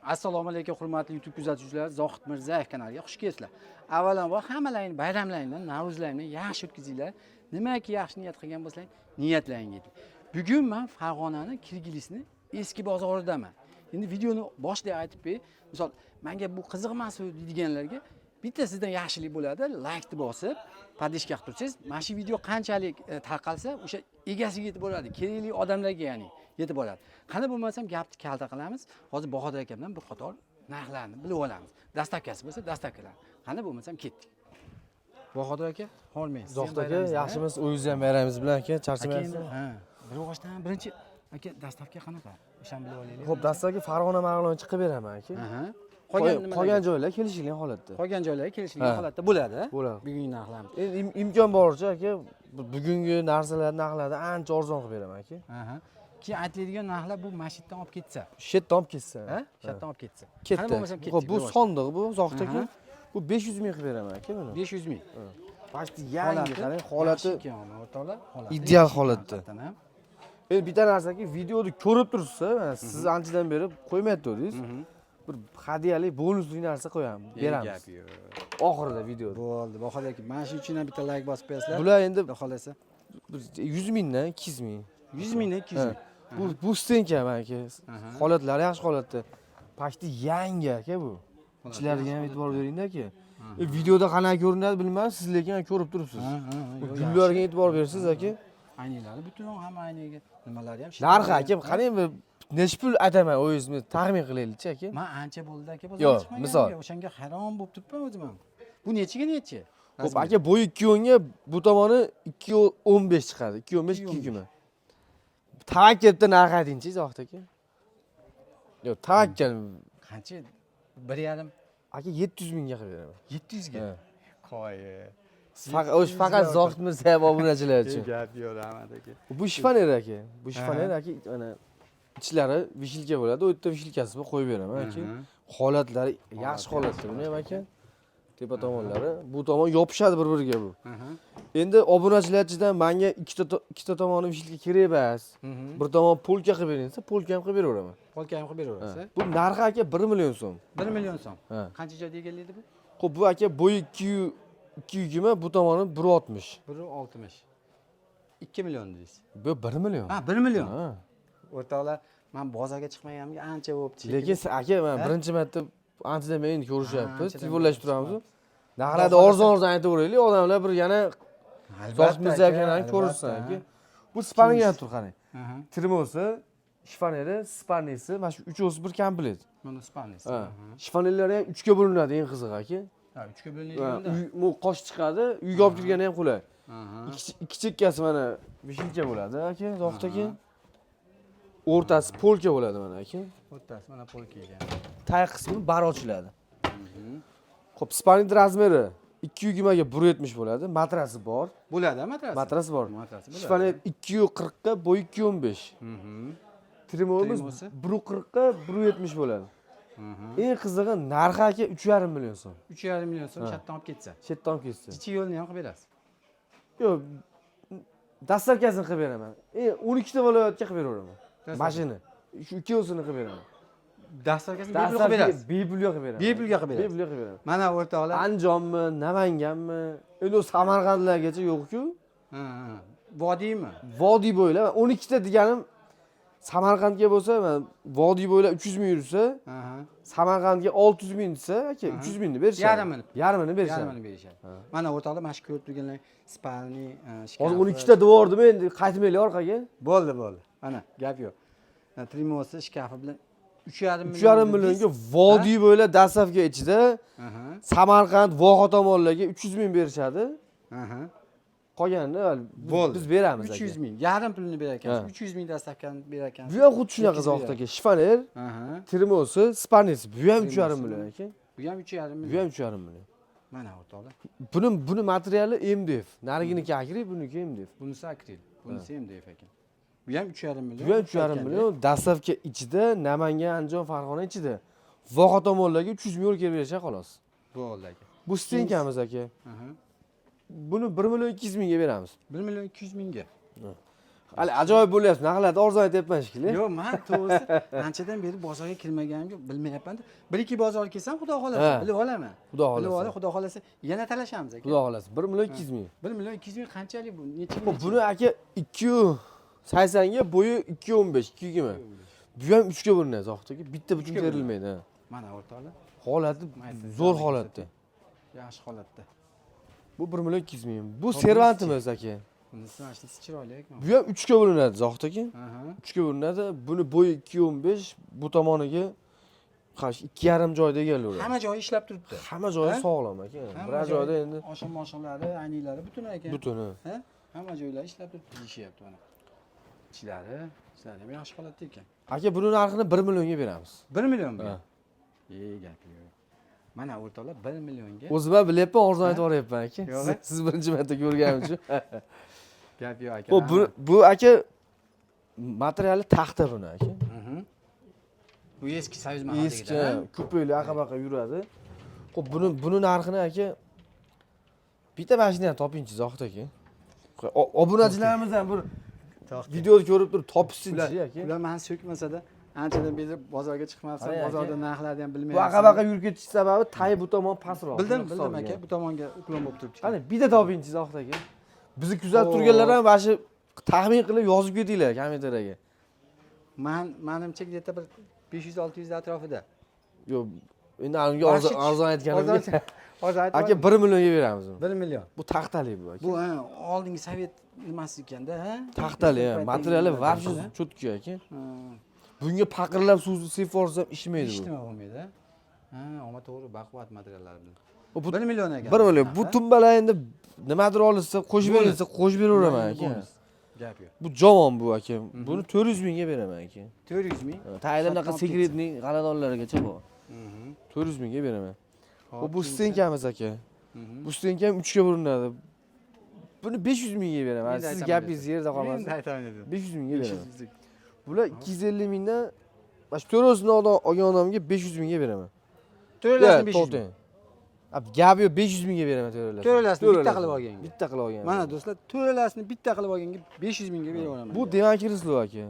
Assalomu alaykum hurmatli YouTube kuzatuvchilar, Zohid Mirzayev kanaliga xush kelibsizlar. Avvalambor hammalaringiz bayramlaringni, Navro'zlaringni yaxshi o'tkazinglar. Nimaki yaxshi niyat qilgan bo'lsang, niyatlaringiz. Bugun men Farg'onaning Kirgilisni eski bozoridaman. Endi videoni boshida aytib ber. Misol, menga bu qiziqmas deganlarga bitta sizdan yaxshilik bo'ladi, like bosib, podishka qilib tursangiz, mana shu video qanchalik tarqalsa, o'sha egasiga yetib boradi, kerakli odamlarga ya'ni yetib boradi. Qani bo'lmasam gapni kalta qilamiz. Hozir Bahodir akamdan bir qator narxlarni bilib olamiz. Dastavkasi bo'lsa, dastavkalar. Qani bo'lmasam ketdik. Bahodir aka, hormaysiz. Zohid aka, yaxshimiz, o'zingiz ham bayramingiz bilan aka, charchamaysiz? Ha, bir o'g'ashdan birinchi aka dastavka qanaqa? O'shani bilib olaylik. Xo'p, dastavka Farg'ona Marg'ilon chiqib beraman aka. Qolgan joylar kelishilgan holatda. Qolgan joylarga kelishilgan holatda bo'ladi. Bo'ladi. Bugungi narxlarimiz. Endi imkon boricha aka, bugungi narxlarni ancha arzon qilib beraman aka. Keyin aytiladigan narxlar bu mashitdan olib ketsa. Shetdan olib ketsa. Ha? Shetdan olib ketsa. Ketdi. Xo'p, bu sondiq bu, Zohid aka. Bu 500 ming qilib beraman aka buni. 500 ming. Pasti yangi, qarang, holati o'rtoqlar, ideal holatda. Endi bitta narsaki, videoni ko'rib turibsiz, siz anchadan beri qo'ymayaptidingiz. Bir hadyalik, bonusli narsa qo'yamiz, beramiz. Oxirida videoda. Bo'ldi, Bahodir aka, mana shu uchun ham bitta like bosib qo'yasizlar. Bular endi xohlasa 100 mingdan 200 ming. 100 mingdan 200 ming. Bu stenka aka. Holatlari yaxshi holatda. Pasti yangi aka bu. Ichlariga ham e'tibor beringda aka. Videoda qanaqa ko'rinadi bilmayman, siz lekin ko'rib turibsiz. Gullarga e'tibor bersiz aka. Aynilari butun hamma ayniga nimalari ham. Narxi aka, qarang, necha pul aytaman, o'zingizni taxmin qilaylik-chi aka. Men ancha bo'ldi aka, Yo'q, misol. O'shanga hayron bo'lib turibman o'zim ham. Bu nechiga nechi? Xo'p, aka, bo'yi 2.10 ga bu tomoni 2.15 chiqadi. 2.15, 2.20. Tavakkalda narx ayting-chi, Zohid aka. Yo'q, tavakkal. Qancha? 1.5. Aka 700 mingga qilib beraman. 700 ga. Qo'y. Faqat Zohid Mirzayev obunachilar uchun. Gap yo'q, Ahmad aka. Bu shifoner aka. Bu shifoner aka, mana ichlari vishilka bo'ladi. U yerda vishilkasi bor, qo'yib beraman aka. Holatlari yaxshi holatda buni ham aka. Tepa tomonlari, bu tomon yopishadi bir-biriga bu. Endi obunachilarchidan menga ikkita tomoni vishilka kerak emas. Bir tomon polka qilib bering desa, polka ham qilib beraveraman. Polka ham qilib beraverasiz. Bu narxi aka 1 million so'm. 1 million so'm. Qancha joyda egallaydi bu? Xo'p, bu aka bo'yi 220, bu tomoni 160. 160. 2 million deysiz. Bu 1 million. Ha, 1 million. O'rtoqlar, men bozorga chiqmaganimga ancha bo'libdi. Lekin aka, men birinchi marta anchadan beri endi ko'rishyapmiz, telefonlashib turamiz. Narxlarda arzon aytaveraylik, odamlar bir yana Zohid Mirzayev kanalini ko'rsin aka. Bu spanning ham tur qarang. Trimosi, shifoneri, spannisi, mana shu uchosi bir komplet. Mana spannisi. Shifonerlari ham 3 ga bo'linadi, eng qizig'i aka. Ha, 3 ga bo'linadi. Bu qosh chiqadi, uyga olib kirgani ham qulay. Ikki chekkasi mana vishilka bo'ladi aka, Zohid aka. O'rtasi polka bo'ladi mana aka. O'rtasi mana polka ekan. Tag qismi bar ochiladi. Xo'p, spanning razmeri 220 ga 170 bo'ladi. Matrasi bor. Bo'ladi-a matras? Matras bor. Matrasi bo'ladi. Shifoner 240 ga, bo'yi 215. Trimomiz 140 ga 170 bo'ladi. Eng qizig'i narxi aka 3,5 million so'm. 3,5 million so'm chatdan olib ketsa. Chetdan olib ketsa. Ichi yo'lni ham qilib berasiz. Yo'q, dastavkasini qilib beraman. 12 ta viloyatga qilib beraman. Mashina. Shu ikkovsini qilib beraman. Dastavkasini bepul qilib berasiz. Bepulga qilib beraman. Bepulga qilib berasiz. Bepulga qilib beraman. Mana o'rtoqlar. Andijonmi, Namanganmi, endi Samarqandlargacha yo'q-ku. Vodiymi? Vodiy bo'ylab 12 ta deganim Samarqandga bo'lsa, vodiy bo'ylab 300 ming yursa, Samarqandga 600 ming desa, aka 300 mingni berishadi. Yarmini berishadi. Yarmini berishadi. Mana o'rtoqlar, mana shu ko'rib turganlar spalni, shkaf. Hozir 12 ta devordim endi, qaytmaylik orqaga. Bo'ldi. Mana gap yo'q. Trimosi, shkafi bilan 3,5 million. 3,5 millionga vodiy bo'ylab dastavka ichida Samarqand, Voha tomonlarga 300 ming berishadi. Qolganini biz beramiz aka. 300 ming. Yarim pulini berar ekansiz. 300 ming dastavkani berar ekansiz. Bu ham xuddi shunaqa Zohid aka. Shifoner, trimosi, spannisi, bu ham 3,5 million aka. Bu ham 3,5 million. Bu ham 3,5 million. Mana o'rtoqlar. Buni materiali MDF. Nariginiki akrilik, buniki MDF. Bunisi akrilik, bunisi MDF ekan. Bu ham 3,5 million. Bu ham 3,5 million. Dastavka ichida, Namangan, Andijon, Farg'ona ichida. Voha tomonlarga 300 ming kelib berishadi xolos. Bo'ldi aka. Bu stenkamiz aka. Buni 1 million 200 mingga beramiz. 1 million 200 mingga. Hali ajoyib bo'lyapti. Naqalarni arzon aytyapman shekilli. Yo'q, men to'g'risi anchadan beri bozorga kirmaganimga bilmayapman. Bir ikki bozor kelsam, xudo xolasa bilib olaman. Xudo Bilib xolasa. olib, xudo xolasa yana talashamiz aka. Xudo xolasa. 1 million 200 ming. 1 million 200 ming qanchalik bu? Necha Xo'p, buni aka 280 ga bo'yi 215, 220. Bu ham 3 ga bo'linadi zohid aka. Bitta buchun terilmaydi. Mana o'rtoqlar. Holati zo'r holatda. Yaxshi holatda. Bu 1 million 200 ming. Bu servantimiz aka. Bunisi mana shu chiroyli ekan. Bu ham 3 ga bo'linadi zohid aka. Aha. 3 ga bo'linadi. Buni bo'yi 215, bu tomoniga qarash 2,5 joyda egallaveradi. Hamma joyi ishlab turibdi. Hamma joyi sog'lom aka. Biror joyda endi oshim-moshinlari, ayniklari butun ekan. butuni. Ha? Hamma joylari ishlab turibdi deyishyapti mana. Ichlari ham yaxshi holatda ekan. Aka buni narxini 1 millionga beramiz. 1 million bu. Ha. Gap yo'q. Mana o'rtoqlar 1 millionga. O'zim ham bilyapman, arzon aytib yuboryapman aka. Yo'q. Siz birinchi marta ko'rganim uchun. Gap yo'q aka. Xo'p, bu aka materiali taxta buni aka. Bu eski soyuz mahalligidan. Eski, ko'payli aqa-baqa yuradi. Xo'p, buni narxini aka bitta mashinani ham topingchi zohid aka. Obunachilarimiz ham bir videoni ko'rib turib topishsinchi aka. Ular meni so'kmasada anchadan beri bozorga chiqmabsan, Qarang aka. bozorda narxlarni ham Bu bilmayapsan. aqa-baqa yurib ketish sababi tay bu tomon pastroq. Bildim aka, bu tomonga uklon bo'lib turibdi. Qani bitta topingchi zohid aka. Bizni kuzatib turganlar ham mana shu taxmin qilib yozib ketinglar kommentariyga. Menimcha где-то bir 500-600 atrofida. Yo'q, endi unga arzon aytganimga. Hozir aytib. Aka 1 millionga beramiz uni. 1 million. Bu taxtali bu aka. Bu oldingi sovet nimasi ekanda, ha? Taxtali, materiali вообще cho'tki aka. Bunga paqirlab suvni seforsam ishmaydi bu. Ishlama bo'lmaydi. Ha, ama to'g'ri, baquvvat materiallar bilan. Bu 1 million ekan. 1 million. Bu tumbalar endi nimadir olsa, qo'shib berilsa, qo'shib beraveraman aka. Gap yo'q. Bu jomon bu aka. Buni 400 mingga beraman aka. 400 ming. Tayinli anaqa sekretning g'aladonlarigacha bor. 400 mingga beraman. Bu stenkamiz aka. Bu stenka ham 3 ga bo'linadi. Buni 500 mingga beraman. Siz gapingiz yerda qolmasin. Men aytaman dedim. 500 mingga beraman. Bular 250 mingdan mana shu to'rasini olgan odamga 500 mingga beraman. To'ralasini 500 ming. Gap yo'q, 500 mingga beraman to'ralasini. To'ralasini bitta qilib olganga. Bitta qilib olgan. Mana do'stlar, to'ralasini bitta qilib olganga 500 mingga beraveraman. Bu Devankirislo aka.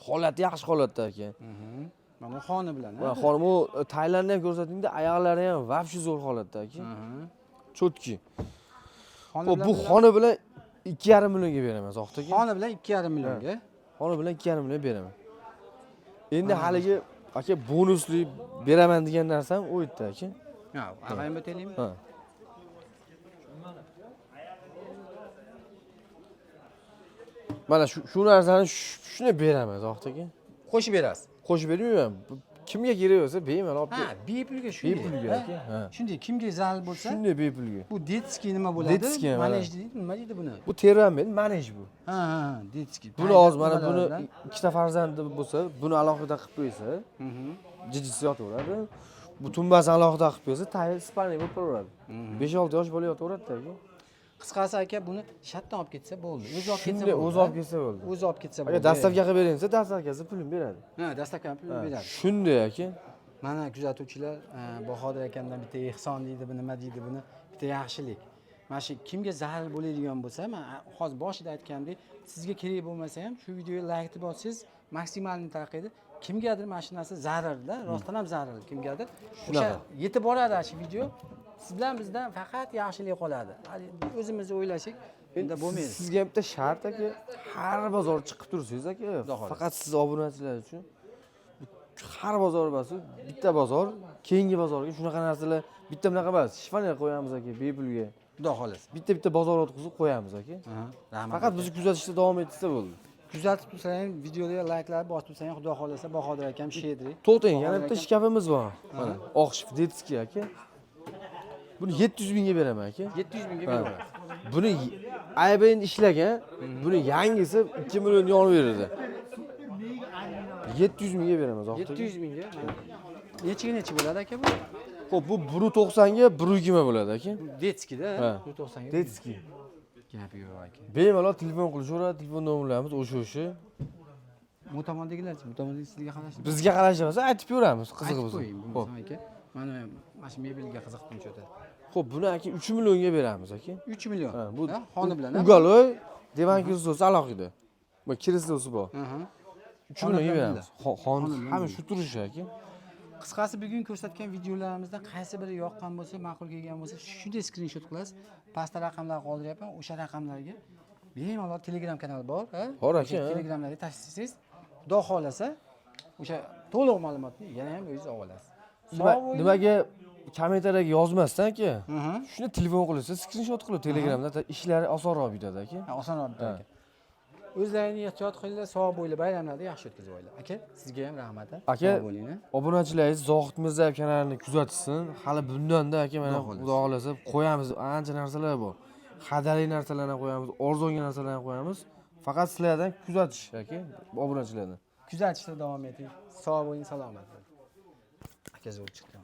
Holati yaxshi holatda aka. Mana xoni bilan, ha? Va xonim u Tailandni ham ko'rsatingda, oyoqlari ham вообще zo'r holatda aka. Cho'tki. Xo'p, bu xona bilan 2,5 millionga beraman zohid aka. Xoni bilan 2,5 millionga. Xona bilan 2,5 million beraman. Endi haligi aka bonusli beraman degan narsam u yerda aka. Ha, ag'ayim o'taylikmi? Ha. Mana shu narsani shuni beraman zohid aka. Qo'shib berasiz. Qo'shib bermayman. Kimga kerak bo'lsa bemalol olib Ha, bepulga shunday. bepulga aka. Ha. Shunday kimga zarar bo'lsa, Shunday bepulga. bu detskiy nima bo'ladi? Detskiy, mana. Manej deydi, nima deydi buni? Bu terramen manej bu. Ha, detskiy. Buni hozir mana buni ikkita farzandi bo'lsa, buni alohida qilib qo'ysa, jijisi yotaveradi. Bu tumbasini alohida qilib qo'ysa, tayi Ispaniya bo'lib qolaveradi. 5-6 yosh bola yotaveradi aka. Qisqasi aka, buni shatdan olib ketsa bo'ldi. O'zi olib ketsa Shunday bo'ldi. o'zi olib kelsa bo'ldi. O'zi olib ketsa bo'ldi. Agar dastavka qilib bering desa, dastavkasi pulini beradi. Ha, dastavka pulini beradi. Shunday aka. Mana kuzatuvchilar, Bahodir akamdan bitta ehson deydi, bu nima deydi buni? Bitta yaxshilik. Mana shu kimga zarar bo'ladigan bo'lsa, men hozir boshida aytgandek, sizga kerak bo'lmasa ham shu videoga like deb olsangiz, maksimalni tarqaydi. Kimgadir mana shu narsa zararda, rostdan ham zarar kimgadir. O'sha yetib boradi shu video. Siz bilan bizdan faqat yaxshilik qoladi. O'zimizni o'ylashik, unda bo'lmaydi. Sizga bitta shart aka, har bozor chiqib tursangiz aka, faqat siz obunachilar uchun har bozor emas, bitta bozor, keyingi bozorga shunaqa narsalar, bitta bunaqa emas, shifonier qo'yamiz aka, bepulga. Xudo xohlasa. Bitta bozor o'tkazib qo'yamiz aka. Rahmat. Faqat bizni kuzatishda davom etsa bo'ldi. Kuzatib tursangiz, videoga like'lar bosib tursangiz, Xudo xohlasa Bahodir akam shedri. To'xtang, yana bitta shkafimiz bor. Mana, oq shif detskiy aka. Buni 700 mingga beraman aka. 700 mingga beraman. Buni aybayin ishlagan, buni yangisi 2 million yonib beradi. 700 mingga beraman zohid. 700 mingga. Necha bo'ladi aka bu? Xo'p, bu 190 ga 120 bo'ladi aka. Detskida, 190 ga. Detskiy. Gap yo'q aka. Bemalol telefon qilishaveradi, telefon nomerlarimiz o'sha. Bu tomondagilarchi, bu tomonda sizga qarashdi. Bizga qarashmasa aytib beramiz, qiziq Aytib bo'lsa. qo'ying, bo'lmasa aka. Mana shu mebelga qiziqdim cho'ta. Xo'p, buni aka 3 millionga beramiz aka. 3 million. Bu xoni bilan. Ugaloy, Devankirislo alohida. Bu kreslosi bor. Aha. 3 millionga beramiz. Xonadon Hamma villa. shu turishi aka. Qisqasi bugun ko'rsatgan videolarimizdan qaysi biri yoqqan bo'lsa, ma'qul kelgan bo'lsa, shunday skrinshot qilasiz. Pastda raqamlar qoldiryapman. O'sha raqamlarga bemalol Telegram kanali bor, ha? Bor aka. O'sha Telegramlarga tashlasangiz, Xudo xolasa, o'sha to'liq ma'lumotni yana ham o'zingiz olib olasiz. Nimaga kommentariyaga yozmasdan aka? Aha. Shuni telefon qilasiz, skrinshot qilib Telegramda ishlari osonroq bitadi aka. Osonroq bitar ekan. O'zlaringiz ehtiyot qilinglar, sog' bo'linglar, bayramlarni yaxshi o'tkazib olinglar. Aka, sizga ham rahmat. Aka, Sog' bo'linglar. obunachilaringiz Zohid Mirzayev kanalini kuzatsin. Hali bundan-da aka mana Xudo xolasa qo'yamiz. Ancha narsalar bor. Xadali narsalarni qo'yamiz, arzonga narsalarni qo'yamiz. Faqat sizlardan kuzatish aka, obunachilardan. Kuzatishda davom eting. Sog' bo'ling, salomat bo'ling. Aka zo'r chiqdi.